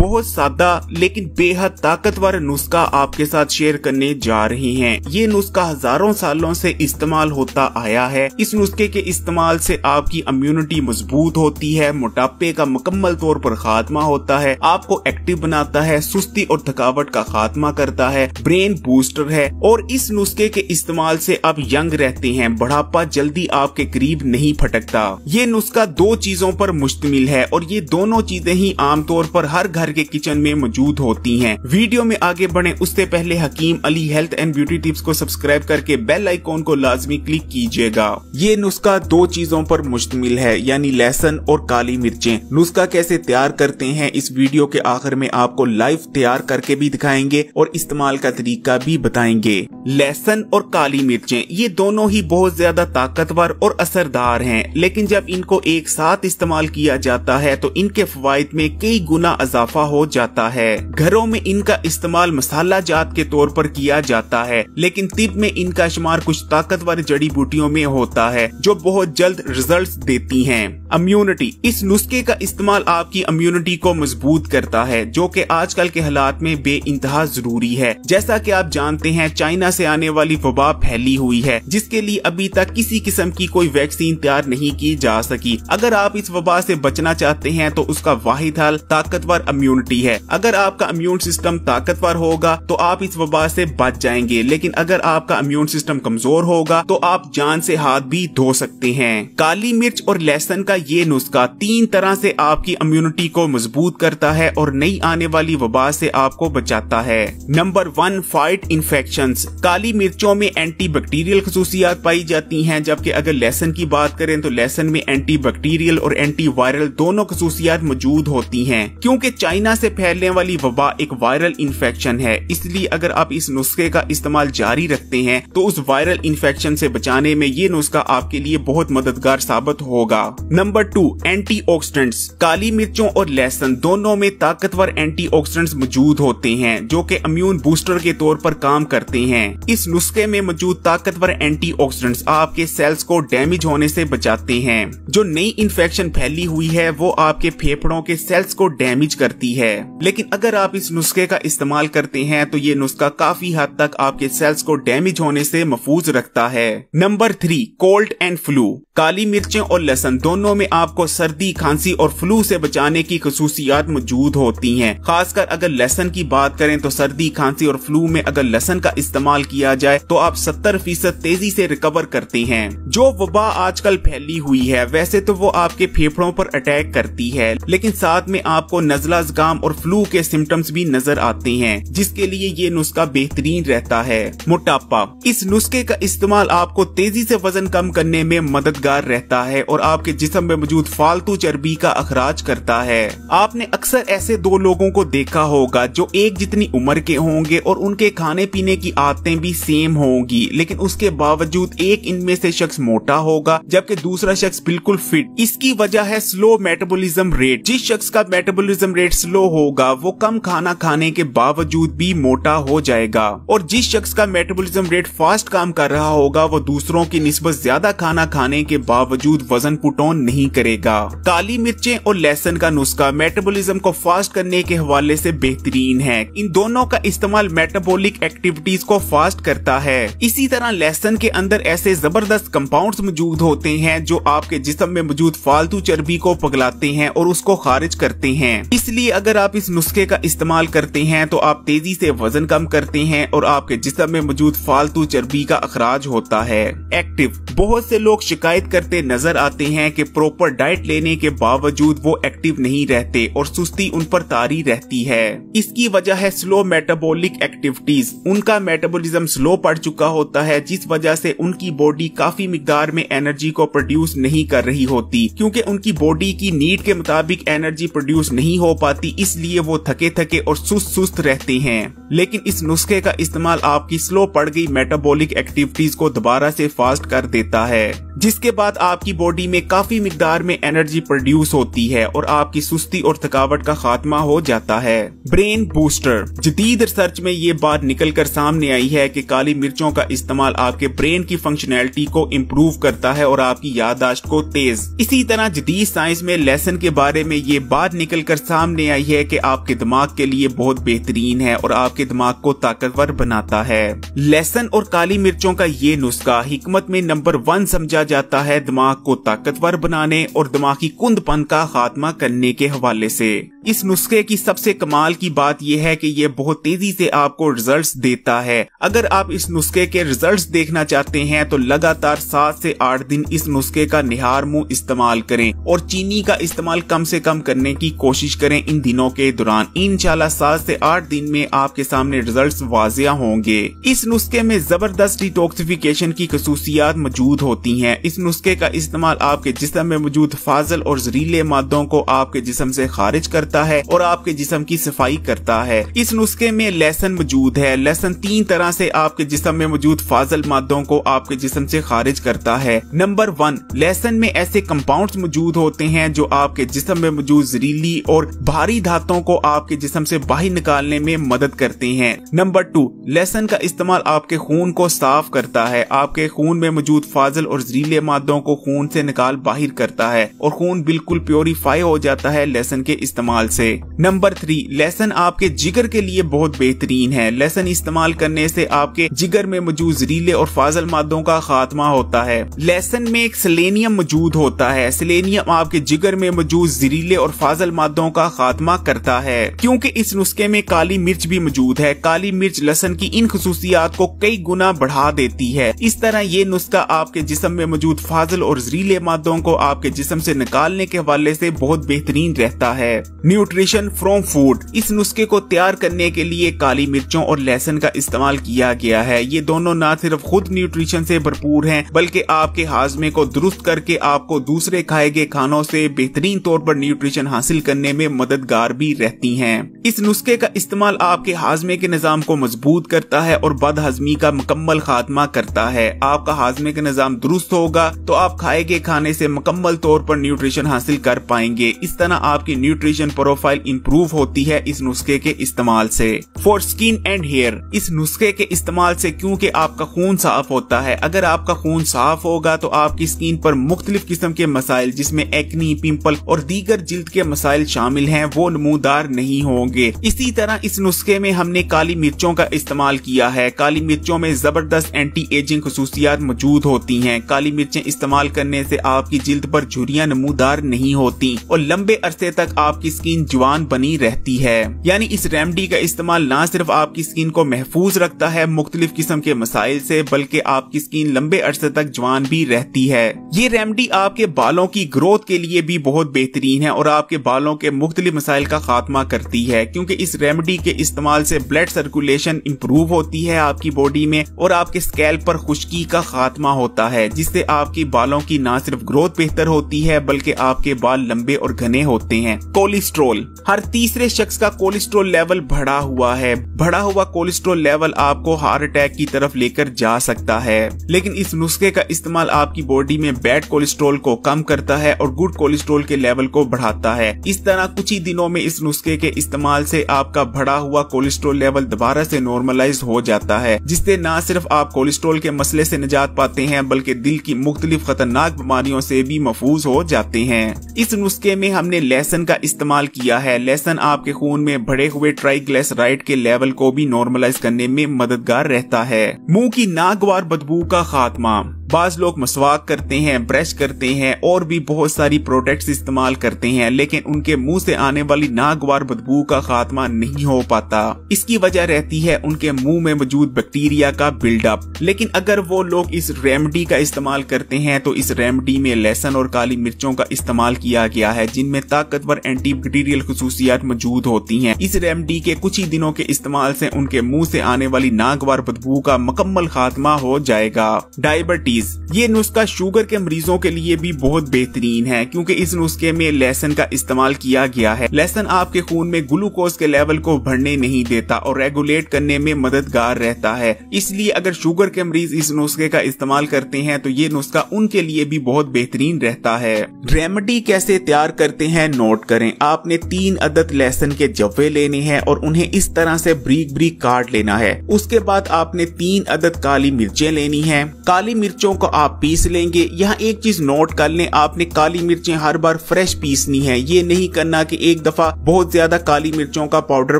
बहुत सादा लेकिन बेहद ताकतवर नुस्खा आपके साथ शेयर करने जा रहे हैं। ये नुस्खा हजारों सालों से इस्तेमाल होता आया है। इस नुस्खे के इस्तेमाल से आपकी इम्यूनिटी मजबूत होती है, मोटापे का मुकम्मल तौर पर खात्मा होता है, आपको एक्टिव बनाता है, सुस्ती और थकावट का खात्मा करता है, ब्रेन बूस्टर है और इस नुस्खे के इस्तेमाल से आप यंग रहते हैं, बढ़ापा जल्दी आपके करीब नहीं फटकता। ये नुस्खा दो चीजों पर मुश्तमिल है और ये दोनों चीजें ही आमतौर पर हर घर के किचन में मौजूद होती हैं। वीडियो में आगे बढ़े उससे पहले Hakim Ali health and beauty tips को सब्सक्राइब करके बेल आइकॉन को लाजमी क्लिक कीजिएगा। ये नुस्खा दो चीजों पर मुश्तमिल है, यानी लहसुन और काली मिर्चें। नुस्खा कैसे तैयार करते हैं इस वीडियो के आखिर में आपको लाइव तैयार करके भी दिखाएंगे और इस्तेमाल का तरीका भी बताएंगे। लहसुन और काली मिर्चें ये दोनों ही बहुत ज्यादा ताकतवर और असरदार हैं, लेकिन जब इनको एक साथ इस्तेमाल किया जाता है तो इनके फवाइद में कई गुना इजाफा हो जाता है। घरों में इनका इस्तेमाल मसाला जात के तौर पर किया जाता है, लेकिन तिब में इनका शुमार कुछ ताकतवर जड़ी बूटियों में होता है जो बहुत जल्द रिजल्ट्स देती हैं। इम्यूनिटी, इस नुस्खे का इस्तेमाल आपकी इम्यूनिटी को मजबूत करता है, जो कि आजकल के हालात में बेइंतहा जरूरी है। जैसा कि आप जानते हैं चाइना से आने वाली वबा फैली हुई है, जिसके लिए अभी तक किसी किस्म की कोई वैक्सीन तैयार नहीं की जा सकी। अगर आप इस वबा से बचना चाहते हैं तो उसका वाहिद हल ताकतवर इम्यूनिटी है। अगर आपका इम्यून सिस्टम ताकतवर होगा तो आप इस वबा से बच जाएंगे, लेकिन अगर आपका इम्यून सिस्टम कमजोर होगा तो आप जान से हाथ भी धो सकते हैं। काली मिर्च और लहसुन का ये नुस्खा 3 तरह से आपकी इम्यूनिटी को मजबूत करता है और नई आने वाली वबा से आपको बचाता है। Number 1, fight infections. काली मिर्चों में एंटीबैक्टीरियल खसूसियात पाई जाती हैं, जबकि अगर लहसुन की बात करें तो लहसुन में एंटीबैक्टीरियल और एंटीवायरल दोनों खसूसियात मौजूद होती हैं। क्योंकि चाइना से फैलने वाली वबा एक वायरल इन्फेक्शन है, इसलिए अगर आप इस नुस्खे का इस्तेमाल जारी रखते हैं तो उस वायरल इन्फेक्शन से बचाने में ये नुस्खा आपके लिए बहुत मददगार साबित होगा। Number 2, antioxidants. काली मिर्चों और लहसुन दोनों में ताकतवर एंटीऑक्सीडेंट्स मौजूद होते हैं जो कि इम्यून बूस्टर के तौर पर काम करते हैं। इस नुस्खे में मौजूद ताकतवर एंटीऑक्सीडेंट्स आपके सेल्स को डैमेज होने से बचाते हैं। जो नई इन्फेक्शन फैली हुई है वो आपके फेफड़ों के सेल्स को डैमेज करती है, लेकिन अगर आप इस नुस्खे का इस्तेमाल करते हैं तो ये नुस्खा काफी हद तक आपके सेल्स को डैमेज होने से महफूज रखता है। Number 3, cold and flu. काली मिर्चें और लहसुन दोनों में आपको सर्दी, खांसी और फ्लू से बचाने की खसूसियात मौजूद होती हैं। खासकर अगर लहसुन की बात करें तो सर्दी, खांसी और फ्लू में अगर लहसुन का इस्तेमाल किया जाए तो आप 70% तेजी से रिकवर करते हैं। जो वबा आजकल फैली हुई है वैसे तो वो आपके फेफड़ों पर अटैक करती है, लेकिन साथ में आपको नज़ला, जुकाम और फ्लू के सिम्टम्स भी नजर आते हैं, जिसके लिए ये नुस्खा बेहतरीन रहता है। मोटापा, इस नुस्खे का इस्तेमाल आपको तेजी से वजन कम करने में मददगार रहता है और आपके जिस्म में मौजूद फालतू चर्बी का अखराज करता है। आपने अक्सर ऐसे दो लोगों को देखा होगा जो एक जितनी उम्र के होंगे और उनके खाने पीने की आदतें भी सेम होंगी, लेकिन उसके बावजूद एक इनमें से शख्स मोटा होगा जबकि दूसरा शख्स बिल्कुल फिट। इसकी वजह है स्लो मेटाबॉलिज्म रेट। जिस शख्स का मेटाबॉलिज्म रेट स्लो होगा वो कम खाना खाने के बावजूद भी मोटा हो जाएगा, और जिस शख्स का मेटाबॉलिज्म रेट फास्ट काम कर रहा होगा वो दूसरों की निस्बत ज्यादा खाना खाने के बावजूद वजन पुट ऑन नहीं करेगा। काली मिर्चें और लहसुन का नुस्खा मेटाबॉलिज्म को फास्ट करने के हवाले से बेहतरीन है। इन दोनों का इस्तेमाल मेटाबॉलिक एक्टिविटीज को फास्ट करता है। इसी तरह लहसुन के अंदर ऐसे जबरदस्त कंपाउंड्स मौजूद होते हैं जो आपके जिस्म में मौजूद फालतू चर्बी को पिघलाते हैं और उसको खारिज करते हैं। इसलिए अगर आप इस नुस्खे का इस्तेमाल करते हैं तो आप तेजी से वजन कम करते हैं और आपके जिस्म में मौजूद फालतू चर्बी का अखराज होता है। एक्टिव, बहुत से लोग शिकायत करते नजर आते हैं कि प्रॉपर डाइट लेने के बावजूद वो एक्टिव नहीं रहते और सुस्ती उन पर तारी रहती है। इसकी वजह है स्लो मेटाबॉलिक एक्टिविटीज। उनका मेटाबॉलिज्म स्लो पड़ चुका होता है, जिस वजह से उनकी बॉडी काफी मिकदार में एनर्जी को प्रोड्यूस नहीं कर रही होती। क्योंकि उनकी बॉडी की नीड के मुताबिक एनर्जी प्रोड्यूस नहीं हो पाती, इसलिए वो थके थके और सुस्त रहते हैं। लेकिन इस नुस्खे का इस्तेमाल आपकी स्लो पड़ गई मेटाबॉलिक एक्टिविटीज को दोबारा से फास्ट कर देता है। जिसके बाद आपकी बॉडी में काफी मिकदार में एनर्जी प्रोड्यूस होती है और आपकी सुस्ती और थकावट का खात्मा हो जाता है। Brain booster. जदीद रिसर्च में ये बात निकल कर सामने आई है कि काली मिर्चों का इस्तेमाल आपके ब्रेन की फंक्शनैलिटी को इम्प्रूव करता है और आपकी याददाश्त को तेज। इसी तरह जदीद साइंस में लहसुन के बारे में ये बात निकल कर सामने आई है कि आपके दिमाग के लिए बहुत बेहतरीन है और आपके दिमाग को ताकतवर बनाता है। लहसुन और काली मिर्चों का ये नुस्खा हिकमत में नंबर 1 समझा जाता है दिमाग को ताकतवर बनाने और दिमागी कुंदपन का खात्मा करने के हवाले से। इस नुस्खे की सबसे कमाल की बात यह है कि ये बहुत तेजी से आपको रिजल्ट्स देता है। अगर आप इस नुस्खे के रिजल्ट्स देखना चाहते हैं तो लगातार 7 से 8 दिन इस नुस्खे का निहार मुंह इस्तेमाल करें और चीनी का इस्तेमाल कम से कम करने की कोशिश करें इन दिनों के दौरान। इंशाल्लाह 7 से 8 दिन में आपके सामने रिजल्ट्स वाजिया होंगे। इस नुस्खे में जबरदस्त डिटॉक्सिफिकेशन की खसूसियात मौजूद होती हैं। इस नुस्खे का इस्तेमाल आपके जिस्म में मौजूद फाजल और जहरीले मादों को आपके जिस्म से खारिज करता है और आपके जिस्म की सफाई करता है। इस नुस्खे में लहसुन मौजूद है। लहसुन 3 तरह से आपके जिस्म में मौजूद फाजल मादों को आपके जिस्म से खारिज करता है। नंबर 1, लहसुन में ऐसे कंपाउंड्स मौजूद होते हैं जो आपके जिस्म में मौजूद जहरीली और भारी धातुओं को आपके जिस्म से बाहर निकालने में मदद करते हैं। नंबर 2, लहसुन का इस्तेमाल आपके खून को साफ करता है। आपके खून में मौजूद फाजल और जहरीले मादों को खून से निकाल बाहर करता है और खून बिल्कुल प्योरीफाई हो जाता है लहसुन के इस्तेमाल से। नंबर 3, लहसुन आपके जिगर के लिए बहुत बेहतरीन है। लहसुन इस्तेमाल करने से आपके जिगर में मौजूद जहरीले और फाजल मादों का खात्मा होता है। लहसुन में एक सेलेनियम मौजूद होता है। सेलेनियम आपके जिगर में मौजूद जहरीले और फाजल मादों का खात्मा करता है। क्योंकि इस नुस्खे में काली मिर्च भी मौजूद है, काली मिर्च लहसुन की इन खसूसियात को कई गुना बढ़ा देती है। इस तरह ये नुस्खा आपके जिस्म में मौजूद फाजल और जहरीले मादों को आपके जिस्म से निकालने के हवाले से बहुत बेहतरीन रहता है। Nutrition from food. इस नुस्खे को तैयार करने के लिए काली मिर्चों और लहसुन का इस्तेमाल किया गया है। ये दोनों न सिर्फ खुद न्यूट्रिशन से भरपूर हैं बल्कि आपके हाजमे को दुरुस्त करके आपको दूसरे खाए गए खानों से बेहतरीन तौर पर न्यूट्रिशन हासिल करने में मददगार भी रहती हैं। इस नुस्खे का इस्तेमाल आपके हाजमे के निजाम को मजबूत करता है और बदहजमी का मुकम्मल खात्मा करता है। आपका हाजमे का निजाम दुरुस्त होगा तो आप खाए गए खाने से मुकम्मल तौर पर न्यूट्रिशन हासिल कर पाएंगे। इस तरह आपकी न्यूट्रिशन प्रोफाइल इंप्रूव होती है इस नुस्खे के इस्तेमाल से। For skin and hair. इस नुस्खे के इस्तेमाल से क्योंकि आपका खून साफ होता है, अगर आपका खून साफ होगा तो आपकी स्किन पर मुख्तलिफ किस्म के मसाइल जिसमें एक्नी, पिंपल और दीगर जिल्द के मसाइल शामिल हैं वो नमूदार नहीं होंगे। इसी तरह इस नुस्खे में हमने काली मिर्चों का इस्तेमाल किया है। काली मिर्चों में जबरदस्त एंटी एजिंग खसूसियात मौजूद होती हैं। काली मिर्चें इस्तेमाल करने से आपकी जिल्द पर झुर्रियां नमूदार नहीं होती और लंबे अरसे तक आपकी स्किन जवान बनी रहती है। यानी इस रेमेडी का इस्तेमाल न सिर्फ आपकी स्किन को महफूज रखता है मुख्तलिफ किस्म के मसाइल से बल्कि आपकी स्किन लंबे अरसे तक जवान भी रहती है। ये रेमेडी आपके बालों की ग्रोथ के लिए भी बहुत बेहतरीन है और आपके बालों के मुख्तलिफ मसाइल का खात्मा करती है क्योंकि इस रेमेडी के इस्तेमाल से ब्लड सर्कुलेशन इंप्रूव होती है आपकी बॉडी में और आपके स्कैल्प पर खुश्की का खात्मा होता है जिससे आपकी बालों की न सिर्फ ग्रोथ बेहतर होती है बल्कि आपके बाल लंबे और घने होते हैं। कोलेस्ट्रॉल। हर तीसरे शख्स का कोलेस्ट्रॉल लेवल बढ़ा हुआ है। बढ़ा हुआ कोलेस्ट्रॉल लेवल आपको हार्ट अटैक की तरफ लेकर जा सकता है, लेकिन इस नुस्खे का इस्तेमाल आपकी बॉडी में बैड कोलेस्ट्रॉल को कम करता है और गुड कोलेस्ट्रॉल के लेवल को बढ़ाता है। इस तरह कुछ ही दिनों में इस नुस्खे के इस्तेमाल से आपका बढ़ा हुआ कोलेस्ट्रॉल लेवल दोबारा से नॉर्मलाइज हो जाता है जिससे न सिर्फ आप कोलेस्ट्रॉल के मसले से निजात पाते हैं बल्कि दिल की मुख्तलिफ खतरनाक बीमारियों से भी महफूज हो जाते हैं। इस नुस्खे में हमने लहसुन का इस्तेमाल किया है। लहसुन आपके खून में बढ़े हुए ट्राइग्लिसराइड के लेवल को भी नॉर्मलाइज करने में मददगार रहता है। मुंह की नागवार बदबू का खात्मा। बाज लोग मसवाक करते हैं, ब्रश करते हैं और भी बहुत सारी प्रोडक्ट्स इस्तेमाल करते हैं लेकिन उनके मुंह से आने वाली नागवार बदबू का खात्मा नहीं हो पाता। इसकी वजह रहती है उनके मुंह में मौजूद बैक्टीरिया का बिल्डअप। लेकिन अगर वो लोग इस रेमेडी का इस्तेमाल करते हैं तो इस रेमेडी में लहसुन और काली मिर्चों का इस्तेमाल किया गया है जिनमें ताकतवर एंटीबैक्टीरियल खसूसियात मौजूद होती हैं। इस रेमेडी के कुछ ही दिनों के इस्तेमाल से उनके मुंह से आने वाली नागवार बदबू का मुकम्मल खात्मा हो जाएगा। डायबिटीज। मरीज। ये नुस्खा शुगर के मरीजों के लिए भी बहुत बेहतरीन है क्योंकि इस नुस्खे में लहसुन का इस्तेमाल किया गया है। लहसुन आपके खून में ग्लूकोज के लेवल को बढ़ने नहीं देता और रेगुलेट करने में मददगार रहता है। इसलिए अगर शुगर के मरीज इस नुस्खे का इस्तेमाल करते हैं तो ये नुस्खा उनके लिए भी बहुत बेहतरीन रहता है। रेमेडी कैसे तैयार करते हैं नोट करें। आपने 3 अदद लहसुन के जव्वे लेने हैं और उन्हें इस तरह से ब्रीक ब्रीक काट लेना है। उसके बाद आपने 3 अदद काली मिर्चें लेनी है। काली मिर्चों को आप पीस लेंगे। यहाँ एक चीज नोट कर लें, आपने काली मिर्चें हर बार फ्रेश पीसनी है। ये नहीं करना कि एक दफा बहुत ज्यादा काली मिर्चों का पाउडर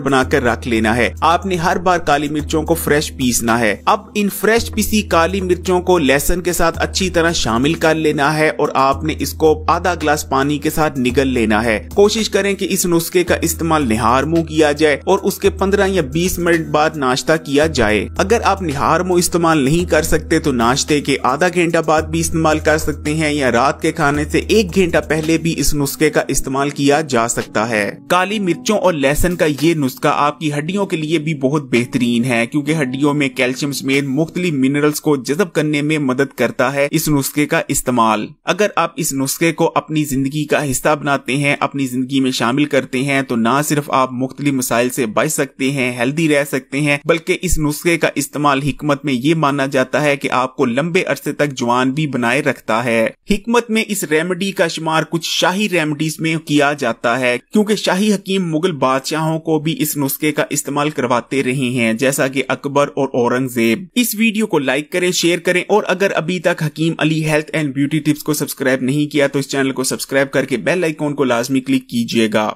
बनाकर रख लेना है। आपने हर बार काली मिर्चों को फ्रेश पीसना है। अब इन फ्रेश पीसी काली मिर्चों को लहसुन के साथ अच्छी तरह शामिल कर लेना है और आपने इसको आधा ग्लास पानी के साथ निगल लेना है। कोशिश करें कि इस नुस्खे का इस्तेमाल निहार मुंह किया जाए और उसके 15 या 20 मिनट बाद नाश्ता किया जाए। अगर आप निहार मुंह इस्तेमाल नहीं कर सकते तो नाश्ते के आधा घंटा बाद भी इस्तेमाल कर सकते हैं या रात के खाने से 1 घंटा पहले भी इस नुस्खे का इस्तेमाल किया जा सकता है। काली मिर्चों और लहसुन का ये नुस्खा आपकी हड्डियों के लिए भी बहुत बेहतरीन है क्योंकि हड्डियों में कैल्शियम समेत मुख्तलिफ मिनरल्स को जज़ब करने में मदद करता है इस नुस्खे का इस्तेमाल। अगर आप इस नुस्खे को अपनी जिंदगी का हिस्सा बनाते हैं, अपनी जिंदगी में शामिल करते हैं तो ना सिर्फ आप मुख्तलिफ मसाइल से बच सकते हैं, हेल्दी रह सकते हैं, बल्कि इस नुस्खे का इस्तेमाल हिकमत में ये माना जाता है कि आपको लंबे अरसे तक जवान भी बनाए रखता है। हिकमत में इस रेमेडी का शुमार कुछ शाही रेमेडीज में किया जाता है क्योंकि शाही हकीम मुगल बादशाहों को भी इस नुस्खे का इस्तेमाल करवाते रहे हैं, जैसा कि अकबर और औरंगजेब। इस वीडियो को लाइक करें, शेयर करें और अगर अभी तक Hakim Ali health and beauty tips को सब्सक्राइब नहीं किया तो इस चैनल को सब्सक्राइब करके बेल आइकॉन को लाजमी क्लिक कीजिएगा।